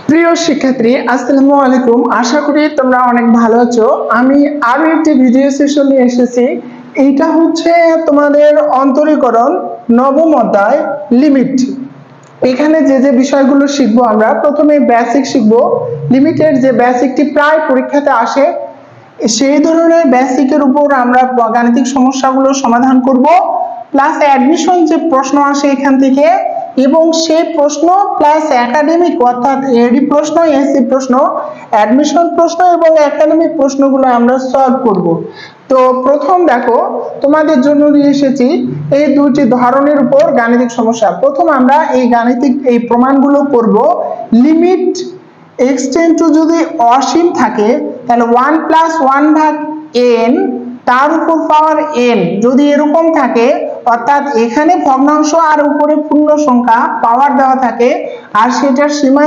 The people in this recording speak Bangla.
প্রিয় শিক্ষার্থী, আসসালামু আলাইকুম। আশা করি তোমরা অনেক ভালো আছো। আমি আরো একটি ভিডিও সেশন নিয়ে এসেছি। এইটা হচ্ছে তোমাদের অন্তরীকরণ নবম অধ্যায় লিমিট। এখানে যে যে বিষয়গুলো শিখবো, আমরা প্রথমে বেসিক শিখবো। লিমিটের যে বেসিকটি প্রায় পরীক্ষাতে আসে, সেই ধরনের বেসিকের উপর আমরা গাণিতিক সমস্যাগুলো সমাধান করব, প্লাস অ্যাডমিশন যে প্রশ্ন আসে এখান থেকে, এবং সেই প্রশ্ন প্লাস একাডেমিক অর্থাৎ এডি প্রশ্ন, এসসি প্রশ্ন, অ্যাডমিশন প্রশ্ন এবং একাডেমিক প্রশ্নগুলো আমরা সলভ করব। তো প্রথম দেখো, তোমাদের জন্য নিয়ে এসেছি এই দুটি ধরনের উপর গাণিতিক সমস্যা। প্রথম আমরা এই গাণিতিক এই প্রমাণগুলো করব। লিমিট x টেন্ড টু যদি অসীম থাকে, তাহলে 1 প্লাস 1 ভাগ n তার উপর পাওয়ার n যদি এরকম থাকে, অর্থাৎ এখানে ভগ্নাংশ আর উপরে পূর্ণ সংখ্যা পাওয়ার দেওয়া থাকে, আর সেটার সীমা